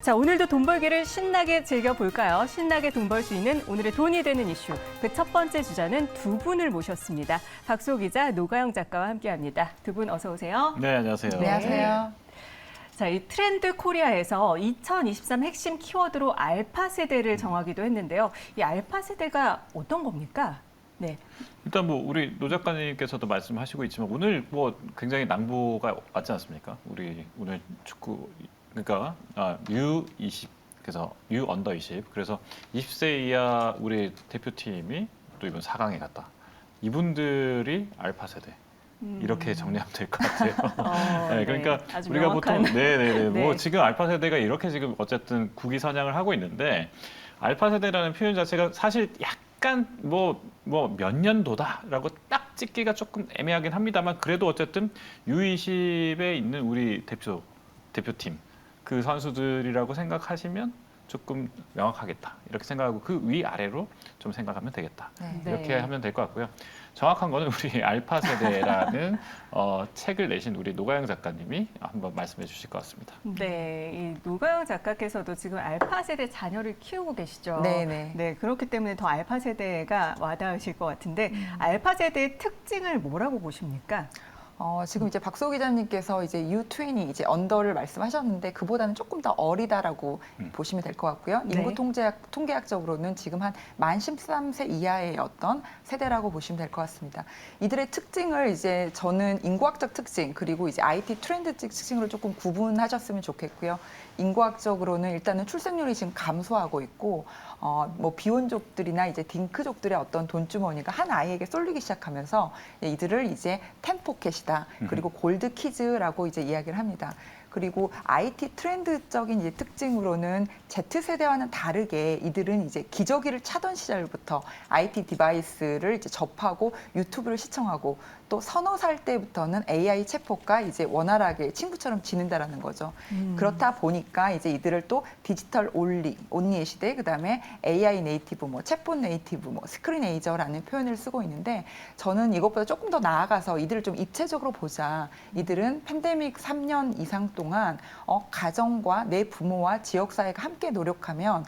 자, 오늘도 돈 벌기를 신나게 즐겨볼까요? 신나게 돈 벌 수 있는 오늘의 돈이 되는 이슈. 그 첫 번째 주자는 두 분을 모셨습니다. 박수호 기자, 노가영 작가와 함께합니다. 두 분 어서 오세요. 네, 안녕하세요. 안녕하세요. 자, 이 트렌드 코리아에서 2023 핵심 키워드로 알파 세대를 정하기도 했는데요. 이 알파 세대가 어떤 겁니까? 네. 일단 뭐 우리 노 작가님께서도 말씀하시고 있지만 오늘 뭐 굉장히 낭보가 왔지 않습니까? 우리 오늘 축구 그러니까 U20 그래서 U 언더 20 그래서 20세 이하 우리 대표팀이 또 이번 4강에 갔다. 이분들이 알파 세대. 이렇게 정리하면 될 것 같아요. 네, 그러니까 아주 우리가 명확한. 보통 네. 뭐 네. 지금 알파 세대가 이렇게 지금 어쨌든 국위 선양을 하고 있는데 알파 세대라는 표현 자체가 사실 약간 뭐 몇 년도다라고 딱 찍기가 조금 애매하긴 합니다만 그래도 어쨌든 U20에 있는 우리 대표팀 그 선수들이라고 생각하시면 조금 명확하겠다 이렇게 생각하고 그 위아래로 좀 생각하면 되겠다 네. 이렇게 네. 하면 될 것 같고요. 정확한 거는 우리 알파 세대라는 책을 내신 우리 노가영 작가님이 한번 말씀해 주실 것 같습니다. 네, 이 노가영 작가께서도 지금 알파 세대 자녀를 키우고 계시죠. 네네. 네, 그렇기 때문에 더 알파 세대가 와닿으실 것 같은데 알파 세대의 특징을 뭐라고 보십니까? 지금 이제 박수호 기자님께서 이제 U20 이제 언더를 말씀하셨는데 그보다는 조금 더 어리다라고 보시면 될 것 같고요. 네. 인구 통계학적으로는 지금 한 만 13세 이하의 어떤 세대라고 보시면 될 것 같습니다. 이들의 특징을 이제 저는 인구학적 특징 그리고 이제 IT 트렌드 특징으로 조금 구분하셨으면 좋겠고요. 인구학적으로는 일단은 출생률이 지금 감소하고 있고 뭐 비혼족들이나 이제 딩크족들의 어떤 돈주머니가 한 아이에게 쏠리기 시작하면서 이들을 이제 텐포켓이다. 그리고 골드 키즈라고 이제 이야기를 합니다. 그리고 IT 트렌드적인 이제 특징으로는 Z세대와는 다르게 이들은 이제 기저귀를 차던 시절부터 IT 디바이스를 이제 접하고 유튜브를 시청하고 또 서너 살 때부터는 AI 챗봇과 이제 원활하게 친구처럼 지낸다라는 거죠. 그렇다 보니까 이제 이들을 또 디지털 온리의 시대, 그다음에 AI 네이티브, 뭐 챗봇 네이티브, 뭐 스크린 에이저라는 표현을 쓰고 있는데 저는 이것보다 조금 더 나아가서 이들을 좀 입체적으로 보자. 이들은 팬데믹 3년 이상 동안 가정과 내 부모와 지역 사회가 함께 노력하면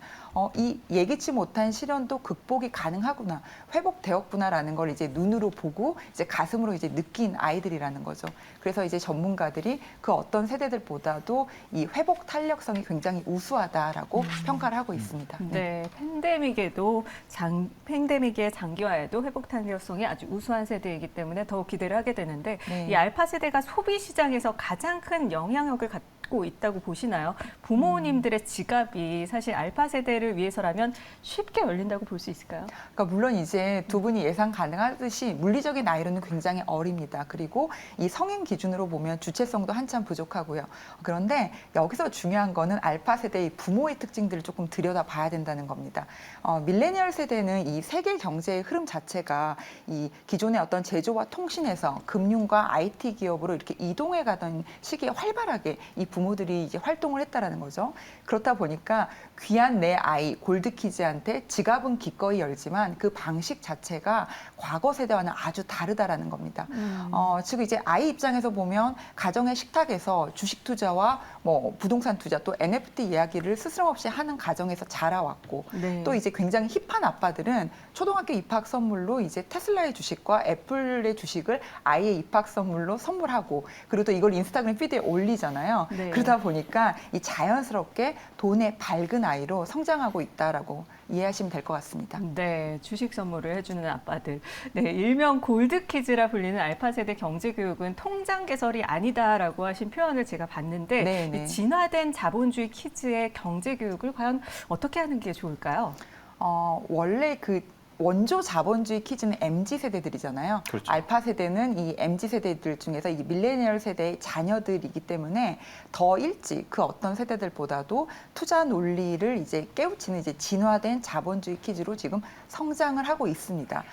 이 예기치 못한 시련도 극복이 가능하구나, 회복되었구나라는 걸 이제 눈으로 보고 이제 가슴으로 이제 느낀 아이들이라는 거죠. 그래서 이제 전문가들이 그 어떤 세대들보다도 이 회복 탄력성이 굉장히 우수하다라고 평가를 하고 있습니다. 네, 팬데믹의 장기화에도 회복 탄력성이 아주 우수한 세대이기 때문에 더욱 기대를 하게 되는데 네. 이 알파 세대가 소비 시장에서 가장 큰 영향력을 갖고 있다고 보시나요? 부모님들의 지갑이 사실 알파 세대를 위해서라면 쉽게 열린다고 볼 수 있을까요? 그러니까 물론 이제 두 분이 예상 가능하듯이 물리적인 나이로는 굉장히 어립니다. 그리고 이 성인 기준으로 보면 주체성도 한참 부족하고요. 그런데 여기서 중요한 거는 알파 세대의 부모의 특징들을 조금 들여다봐야 된다는 겁니다. 밀레니얼 세대는 이 세계 경제의 흐름 자체가 이 기존의 어떤 제조와 통신에서 금융과 IT 기업으로 이렇게 이동해 가던 시기에 활발하게 이 부모들이 이제 활동을 했다라는 거죠. 그렇다 보니까 귀한 내 아이 골드키즈한테 지갑은 기꺼이 열지만 그 방식 자체가 과거 세대와는 아주 다르다라는 겁니다. 즉 이제 아이 입장에서 보면 가정의 식탁에서 주식 투자와 뭐 부동산 투자 또 NFT 이야기를 스스럼없이 하는 가정에서 자라왔고 네. 또 이제 굉장히 힙한 아빠들은 초등학교 입학 선물로 이제 테슬라의 주식과 애플의 주식을 아이의 입학 선물로 선물하고 그리고 또 이걸 인스타그램 피드에 올리잖아요. 네. 그러다 보니까 이 자연스럽게 돈의 밝은 아이로 성장하고 있다라고 이해하시면 될 것 같습니다. 네, 주식 선물을 해주는 아빠들. 네, 일명 골드키즈라 불리는 알파 세대 경제교육은 통장 개설이 아니다라고 하신 표현을 제가 봤는데 네네. 이 진화된 자본주의 키즈의 경제교육을 과연 어떻게 하는 게 좋을까요? 원래 그 원조 자본주의 키즈는 MZ 세대들이잖아요. 그렇죠. 알파 세대는 이 MZ 세대들 중에서 이 밀레니얼 세대의 자녀들이기 때문에 더 일찍 그 어떤 세대들보다도 투자 논리를 이제 깨우치는 이제 진화된 자본주의 키즈로 지금 성장을 하고 있습니다.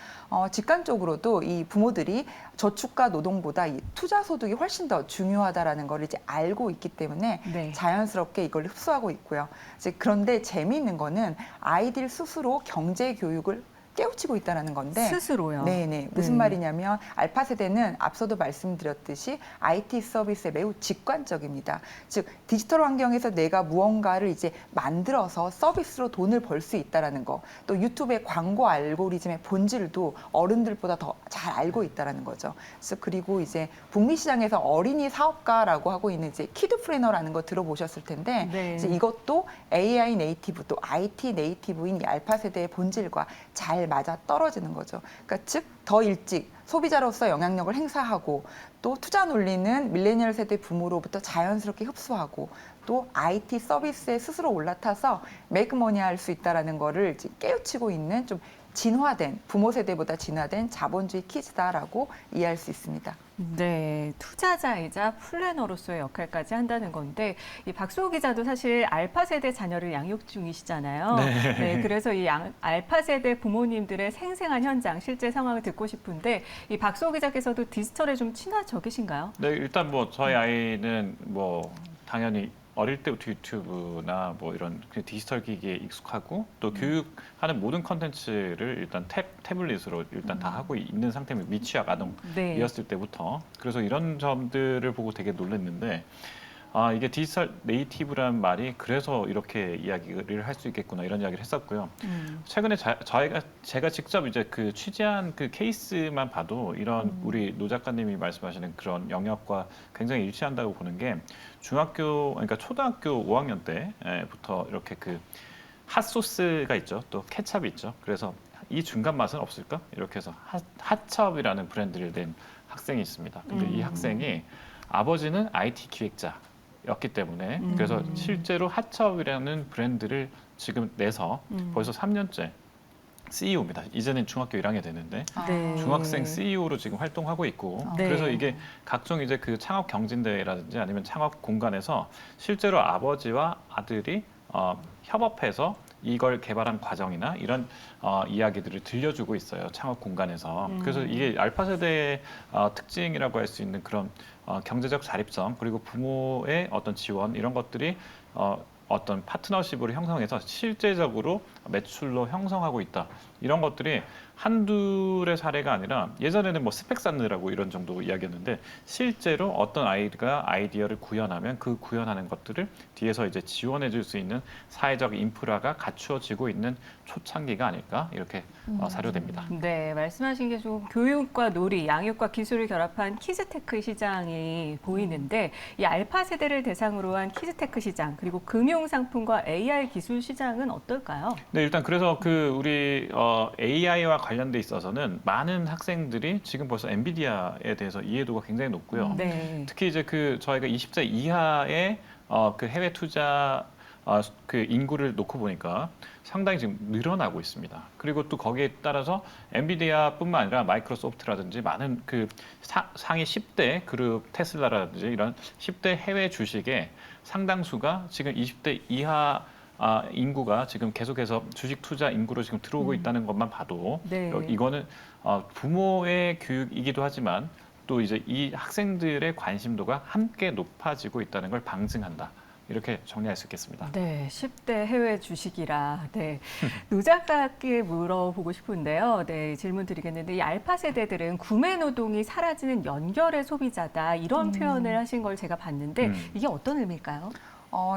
직관적으로도 이 부모들이 저축과 노동보다 이 투자 소득이 훨씬 더 중요하다라는 걸 이제 알고 있기 때문에 네. 자연스럽게 이걸 흡수하고 있고요. 이제 그런데 재미있는 거는 아이들 스스로 경제 교육을 깨우치고 있다는 건데 스스로요. 네네. 무슨 네. 말이냐면 알파 세대는 앞서도 말씀드렸듯이 IT 서비스에 매우 직관적입니다. 즉 디지털 환경에서 내가 무언가를 이제 만들어서 서비스로 돈을 벌 수 있다라는 거. 또 유튜브의 광고 알고리즘의 본질도 어른들보다 더 잘 알고 있다라는 거죠. 그래서 그리고 이제 북미 시장에서 어린이 사업가라고 하고 있는 이제 키드프레너라는 거 들어보셨을 텐데 네. 이제 이것도 AI 네이티브 또 IT 네이티브인 이 알파 세대의 본질과 잘 맞아 떨어지는 거죠. 그러니까 즉 더 일찍 소비자로서 영향력을 행사하고 또 투자 논리는 밀레니얼 세대 부모로부터 자연스럽게 흡수하고 또 IT 서비스에 스스로 올라타서 메이크머니 할 수 있다라는 거를 이제 깨우치고 있는 좀 진화된 부모 세대보다 진화된 자본주의 키즈다라고 이해할 수 있습니다. 네, 투자자이자 플래너로서의 역할까지 한다는 건데 이 박수호 기자도 사실 알파 세대 자녀를 양육 중이시잖아요. 네. 그래서 이 알파 세대 부모님들의 생생한 현장, 실제 상황을 듣고 싶은데 이 박수호 기자께서도 디지털에 좀 친화적이신가요? 네, 일단 뭐 저희 아이는 뭐 당연히 어릴 때부터 유튜브나 뭐 이런 그 디지털 기기에 익숙하고 또 교육하는 모든 컨텐츠를 일단 태블릿으로 일단 다 하고 있는 상태입니다. 미취학 아동이었을 때부터. 그래서 이런 점들을 보고 되게 놀랐는데 아, 이게 디지털 네이티브라는 말이 그래서 이렇게 이야기를 할 수 있겠구나 이런 이야기를 했었고요. 최근에 제가 직접 이제 그 취재한 그 케이스만 봐도 이런 우리 노 작가님이 말씀하시는 그런 영역과 굉장히 일치한다고 보는 게 그러니까 초등학교 5학년 때부터 이렇게 그 핫소스가 있죠. 또 케찹이 있죠. 그래서 이 중간 맛은 없을까? 이렇게 해서 핫첩이라는 브랜드를 낸 학생이 있습니다. 근데 이 학생이 아버지는 IT 기획자였기 때문에 그래서 실제로 핫첩이라는 브랜드를 지금 내서 벌써 3년째 CEO입니다. 이제는 중학교 1학년 됐는데 네. 중학생 CEO로 지금 활동하고 있고 네. 그래서 이게 각종 이제 그 창업 경진대회라든지 아니면 창업 공간에서 실제로 아버지와 아들이 협업해서 이걸 개발한 과정이나 이런 이야기들을 들려주고 있어요. 창업 공간에서. 그래서 이게 알파 세대의 특징이라고 할 수 있는 그런 경제적 자립성 그리고 부모의 어떤 지원 이런 것들이 어떤 파트너십으로 형성해서 실제적으로 매출로 형성하고 있다. 이런 것들이 한둘의 사례가 아니라 예전에는 뭐 스펙 쌓느라고 이런 정도 이야기였는데 실제로 어떤 아이가 아이디어를 구현하면 그 구현하는 것들을 뒤에서 이제 지원해 줄 수 있는 사회적 인프라가 갖추어지고 있는 초창기가 아닐까 이렇게 사료됩니다. 네, 말씀하신 게 좀 교육과 놀이, 양육과 기술을 결합한 키즈테크 시장이 보이는데 이 알파 세대를 대상으로 한 키즈테크 시장 그리고 금융상품과 AI 기술 시장은 어떨까요? 네, 일단 그래서 그 우리 AI와 관련돼 있어서는 많은 학생들이 지금 벌써 엔비디아에 대해서 이해도가 굉장히 높고요. 네. 특히 이제 그 저희가 20세 이하의 그 해외 투자 그 인구를 놓고 보니까 상당히 지금 늘어나고 있습니다. 그리고 또 거기에 따라서 엔비디아뿐만 아니라 마이크로소프트라든지 많은 그 상위 10대 그룹 테슬라라든지 이런 10대 해외 주식의 상당수가 지금 20대 이하 인구가 지금 계속해서 주식 투자 인구로 지금 들어오고 있다는 것만 봐도 네. 이거는 부모의 교육이기도 하지만 또 이제 이 학생들의 관심도가 함께 높아지고 있다는 걸 방증한다. 이렇게 정리할 수 있겠습니다. 네, 10대 해외 주식이라. 네. 노 작가께 물어보고 싶은데요. 네, 질문 드리겠는데 이 알파 세대들은 구매 노동이 사라지는 연결의 소비자다. 이런 표현을 하신 걸 제가 봤는데 이게 어떤 의미일까요?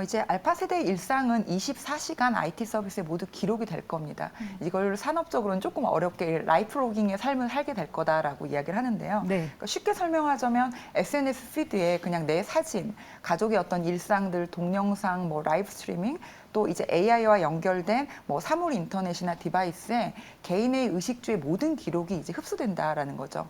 이제 알파 세대의 일상은 24시간 IT 서비스에 모두 기록이 될 겁니다. 이걸 산업적으로는 조금 어렵게 라이프로깅의 삶을 살게 될 거다라고 이야기를 하는데요. 네. 그러니까 쉽게 설명하자면 SNS 피드에 그냥 내 사진, 가족의 어떤 일상들, 동영상, 뭐 라이브 스트리밍, 또 이제 AI와 연결된 뭐 사물 인터넷이나 디바이스에 개인의 의식주의 모든 기록이 이제 흡수된다라는 거죠.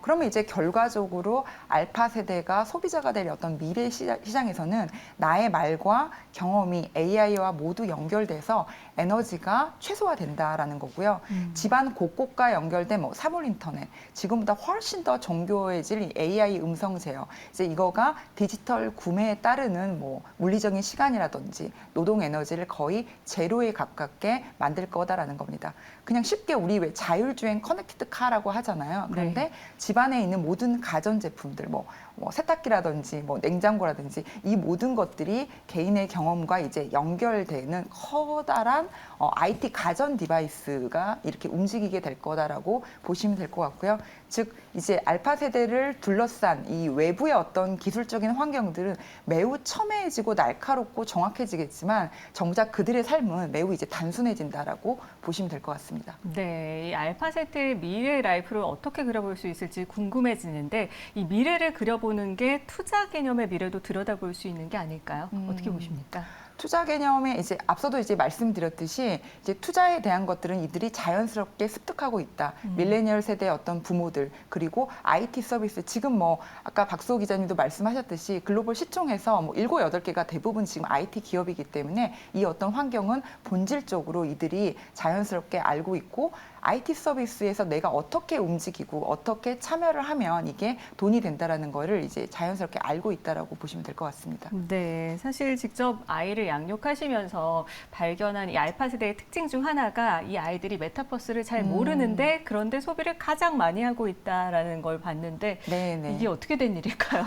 그러면 이제 결과적으로 알파 세대가 소비자가 될 어떤 미래 시장에서는 나의 말과 경험이 AI와 모두 연결돼서 에너지가 최소화된다라는 거고요. 집안 곳곳과 연결된 뭐 사물 인터넷, 지금보다 훨씬 더 정교해질 이 AI 음성 제어. 이제 이거가 디지털 구매에 따르는 뭐 물리적인 시간이라든지 노동 에너지를 거의 제로에 가깝게 만들 거다라는 겁니다. 그냥 쉽게 우리 왜 자율주행 커넥티드 카라고 하잖아요. 그런데 네. 집안에 있는 모든 가전제품들, 뭐 뭐 세탁기라든지 뭐 냉장고라든지 이 모든 것들이 개인의 경험과 이제 연결되는 커다란 IT 가전 디바이스가 이렇게 움직이게 될 거다라고 보시면 될 것 같고요. 즉 이제 알파 세대를 둘러싼 이 외부의 어떤 기술적인 환경들은 매우 첨예해지고 날카롭고 정확해지겠지만 정작 그들의 삶은 매우 이제 단순해진다라고 보시면 될 것 같습니다. 네, 이 알파 세대의 미래 라이프를 어떻게 그려볼 수 있을지 궁금해지는데 이 미래를 그려보는 게 투자 개념의 미래도 들여다볼 수 있는 게 아닐까요? 어떻게 보십니까? 투자 개념에 이제 앞서도 이제 말씀드렸듯이 이제 투자에 대한 것들은 이들이 자연스럽게 습득하고 있다. 밀레니얼 세대의 어떤 부모들 그리고 IT 서비스 지금 뭐 아까 박수호 기자님도 말씀하셨듯이 글로벌 시총에서 뭐 7, 8개가 대부분 지금 IT 기업이기 때문에 이 어떤 환경은 본질적으로 이들이 자연스럽게 알고 있고 IT 서비스에서 내가 어떻게 움직이고 어떻게 참여를 하면 이게 돈이 된다라는 거를 이제 자연스럽게 알고 있다라고 보시면 될 것 같습니다. 네, 사실 직접 아이를 양육하시면서 발견한 이 알파 세대의 특징 중 하나가 이 아이들이 메타버스를 잘 모르는데 그런데 소비를 가장 많이 하고 있다라는 걸 봤는데 네네. 이게 어떻게 된 일일까요?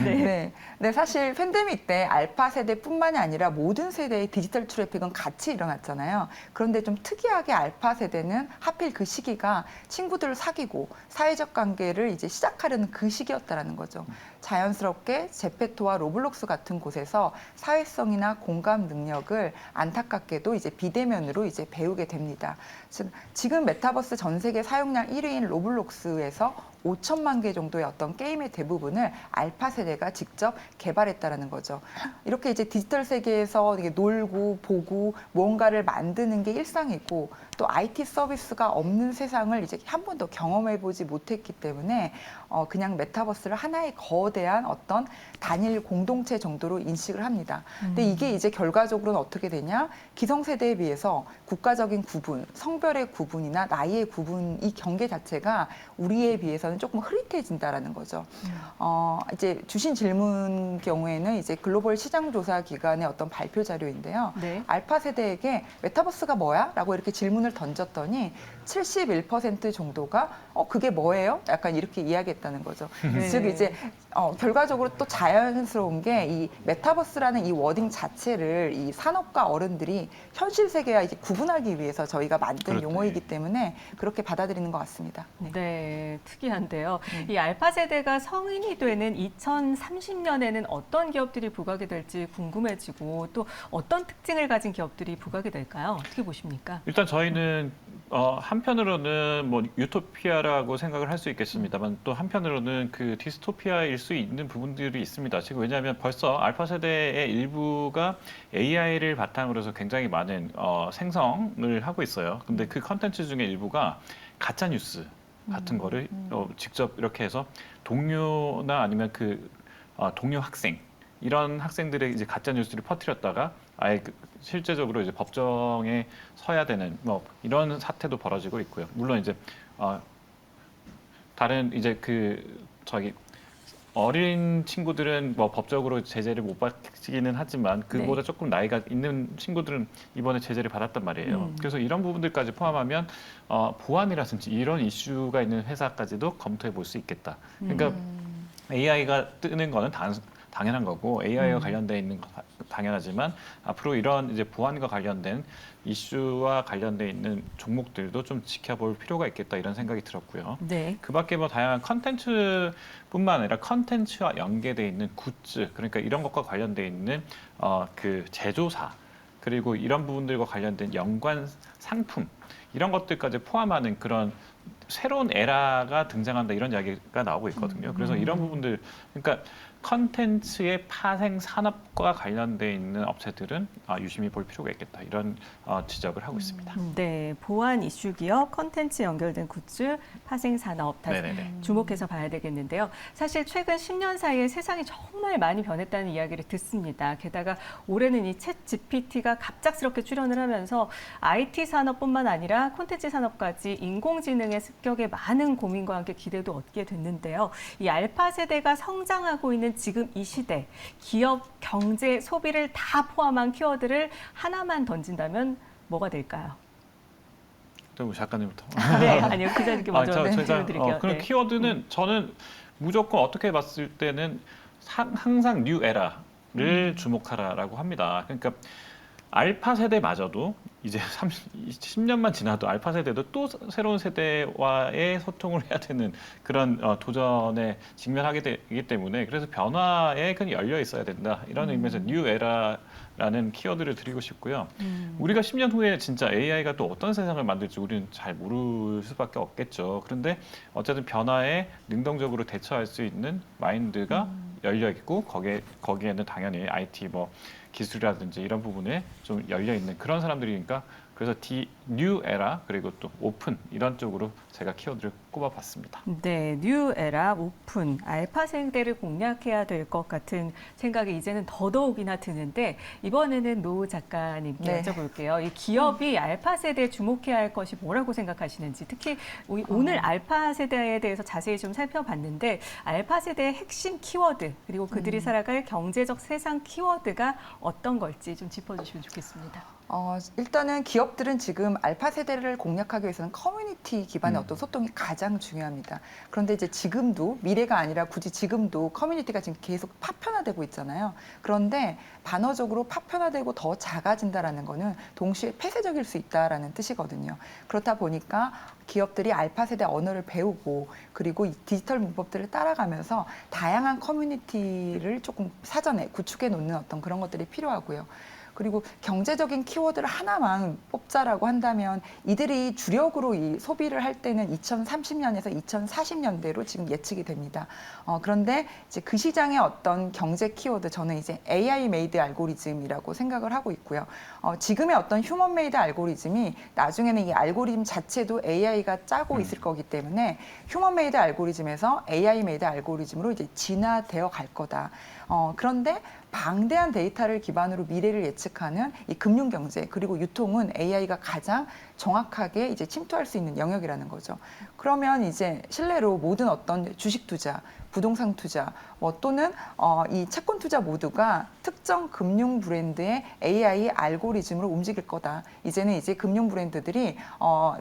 네. 네. 네, 사실 팬데믹 때 알파 세대뿐만이 아니라 모든 세대의 디지털 트래픽은 같이 일어났잖아요. 그런데 좀 특이하게 알파 세대는 하필 그 시기가 친구들을 사귀고 사회적 관계를 이제 시작하려는 그 시기였다라는 거죠. 자연스럽게 제페토와 로블록스 같은 곳에서 사회성이나 공감 능력을 안타깝게도 이제 비대면으로 이제 배우게 됩니다. 지금 메타버스 전 세계 사용량 1위인 로블록스에서 5천만 개 정도의 어떤 게임의 대부분을 알파 세대가 직접 개발했다라는 거죠. 이렇게 이제 디지털 세계에서 이게 놀고 보고 무언가를 만드는 게 일상이고 또 IT 서비스가 없는 세상을 이제 한 번도 경험해 보지 못했기 때문에 그냥 메타버스를 하나의 거대한 어떤 단일 공동체 정도로 인식을 합니다. 근데 이게 이제 결과적으로는 어떻게 되냐? 기성세대에 비해서 국가적인 구분, 성별의 구분이나 나이의 구분, 이 경계 자체가 우리에 비해서는 조금 흐릿해진다라는 거죠. 이제 주신 질문 경우에는 이제 글로벌 시장조사 기관의 어떤 발표 자료인데요. 네. 알파 세대에게 메타버스가 뭐야? 라고 이렇게 질문을 던졌더니 71% 정도가 그게 뭐예요? 약간 이렇게 이야기했다는 거죠. 네. 즉 이제 결과적으로 또 자연스러운 게 이 메타버스라는 이 워딩 자체를 이 산업가 어른들이 현실 세계와 이제 구분하기 위해서 저희가 만든 그렇죠. 용어이기 때문에 그렇게 받아들이는 것 같습니다. 네, 특이한데요. 이 알파 세대가 성인이 되는 2030년에는 어떤 기업들이 부각이 될지 궁금해지고 또 어떤 특징을 가진 기업들이 부각이 될까요? 어떻게 보십니까? 일단 저희는 한편으로는 뭐 유토피아라고 생각을 할 수 있겠습니다만 또 한편으로는 그 디스토피아일 수 있는 부분들이 있습니다. 지금 왜냐하면 벌써 알파 세대의 일부가 AI를 바탕으로 해서 굉장히 많은 생성을 하고 있어요. 근데 그 컨텐츠 중에 일부가 가짜 뉴스 같은 거를 직접 이렇게 해서 동료나 아니면 동료 학생 이런 학생들의 이제 가짜 뉴스를 퍼뜨렸다가 아예 실제적으로 이제 법정에 서야 되는 뭐 이런 사태도 벌어지고 있고요. 물론 이제 다른 이제 어린 친구들은 뭐 법적으로 제재를 못 받기는 하지만 그보다 조금 나이가 있는 친구들은 이번에 제재를 받았단 말이에요. 그래서 이런 부분들까지 포함하면 보안이라든지 이런 이슈가 있는 회사까지도 검토해 볼 수 있겠다. 그러니까 AI가 뜨는 거는 당연한 거고 AI와 관련돼 있는 거 당연하지만 앞으로 이런 이제 보안과 관련된 이슈와 관련돼 있는 종목들도 좀 지켜볼 필요가 있겠다 이런 생각이 들었고요. 네. 그밖에 뭐 다양한 컨텐츠뿐만 아니라 컨텐츠와 연계돼 있는 굿즈 그러니까 이런 것과 관련돼 있는 그 제조사 그리고 이런 부분들과 관련된 연관 상품 이런 것들까지 포함하는 그런 새로운 에라가 등장한다 이런 이야기가 나오고 있거든요. 그래서 이런 부분들 그러니까 컨텐츠의 파생 산업과 관련돼 있는 업체들은 유심히 볼 필요가 있겠다 이런 지적을 하고 있습니다. 네, 보안 이슈 기업, 컨텐츠 연결된 굿즈, 파생 산업 다시 네네네. 주목해서 봐야 되겠는데요. 사실 최근 10년 사이에 세상이 정말 많이 변했다는 이야기를 듣습니다. 게다가 올해는 이 챗 GPT가 갑작스럽게 출현을 하면서 IT 산업뿐만 아니라 콘텐츠 산업까지 인공지능의 습격에 많은 고민과 함께 기대도 얻게 됐는데요. 이 알파 세대가 성장하고 있는 지금 이 시대, 기업, 경제, 소비를 다 포함한 키워드를 하나만 던진다면 뭐가 될까요? 또 작가님부터. 네, 아니요. 기자님께 먼저 질문 드릴게요. 그런 네. 키워드는 저는 무조건 어떻게 봤을 때는 항상 뉴 에라를 주목하라라고 합니다. 그러니까 알파 세대마저도 이제 10년만 지나도 알파 세대도 또 새로운 세대와의 소통을 해야 되는 그런 도전에 직면하게 되기 때문에 그래서 변화에 그냥 열려 있어야 된다. 이런 의미에서 뉴 에라라는 키워드를 드리고 싶고요. 우리가 10년 후에 진짜 AI가 또 어떤 세상을 만들지 우리는 잘 모를 수밖에 없겠죠. 그런데 어쨌든 변화에 능동적으로 대처할 수 있는 마인드가 열려 있고 거기에는 당연히 IT 뭐 기술이라든지 이런 부분에 좀 열려 있는 그런 사람들이니까 그래서 뉴 에라 그리고 또 오픈 이런 쪽으로 제가 키워드를 꼽아봤습니다. 네, 뉴 에라, 오픈, 알파 세대를 공략해야 될 것 같은 생각이 이제는 더더욱이나 드는데 이번에는 노 작가님께 네. 여쭤볼게요. 이 기업이 알파 세대에 주목해야 할 것이 뭐라고 생각하시는지 특히 오늘 알파 세대에 대해서 자세히 좀 살펴봤는데 알파 세대의 핵심 키워드 그리고 그들이 살아갈 경제적 세상 키워드가 어떤 걸지 좀 짚어주시면 좋겠습니다. 일단은 기업들은 지금 알파 세대를 공략하기 위해서는 커뮤니티 기반의 어떤 소통이 가장 중요합니다. 그런데 이제 지금도 미래가 아니라 굳이 지금도 커뮤니티가 지금 계속 파편화되고 있잖아요. 그런데 반어적으로 파편화되고 더 작아진다라는 거는 동시에 폐쇄적일 수 있다라는 뜻이거든요. 그렇다 보니까 기업들이 알파 세대 언어를 배우고 그리고 이 디지털 문법들을 따라가면서 다양한 커뮤니티를 조금 사전에 구축해 놓는 어떤 그런 것들이 필요하고요. 그리고 경제적인 키워드를 하나만 뽑자라고 한다면 이들이 주력으로 이 소비를 할 때는 2030년에서 2040년대로 지금 예측이 됩니다. 그런데 이제 그 시장의 어떤 경제 키워드 저는 이제 AI 메이드 알고리즘이라고 생각을 하고 있고요. 지금의 어떤 휴먼 메이드 알고리즘이 나중에는 이 알고리즘 자체도 AI가 짜고 있을 거기 때문에 휴먼 메이드 알고리즘에서 AI 메이드 알고리즘으로 이제 진화되어 갈 거다. 그런데 방대한 데이터를 기반으로 미래를 예측하는 이 금융 경제 그리고 유통은 AI가 가장 정확하게 이제 침투할 수 있는 영역이라는 거죠. 그러면 이제 실내로 모든 어떤 주식 투자, 부동산 투자, 또는 이 채권 투자 모두가 특정 금융 브랜드의 AI 알고리즘으로 움직일 거다. 이제는 이제 금융 브랜드들이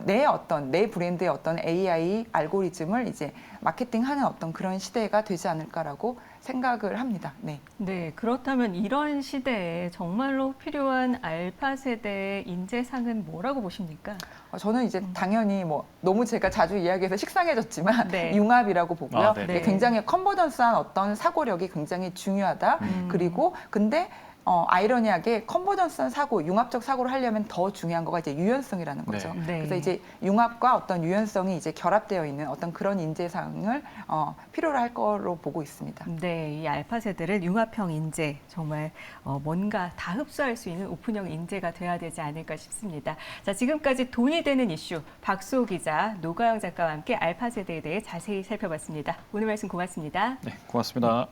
내 브랜드의 어떤 AI 알고리즘을 이제 마케팅하는 어떤 그런 시대가 되지 않을까라고 생각을 합니다. 네. 네, 그렇다면 이런 시대에 정말로 필요한 알파 세대의 인재상은 뭐라고 보십니까? 저는 이제 당연히 뭐 너무 제가 자주 이야기해서 식상해졌지만 네. 융합이라고 보고요. 네. 네. 굉장히 컨버전스한 어떤 사고력이 굉장히 중요하다. 그리고 근데 아이러니하게 컨버전스한 사고, 융합적 사고를 하려면 더 중요한 거가 이제 유연성이라는 거죠. 네. 그래서 이제 융합과 어떤 유연성이 이제 결합되어 있는 어떤 그런 인재상을 필요로 할 거로 보고 있습니다. 네, 이 알파 세대를 융합형 인재 정말 뭔가 다 흡수할 수 있는 오픈형 인재가 돼야 되지 않을까 싶습니다. 자, 지금까지 돈이 되는 이슈 박수호 기자, 노가영 작가와 함께 알파 세대에 대해 자세히 살펴봤습니다. 오늘 말씀 고맙습니다. 네, 고맙습니다.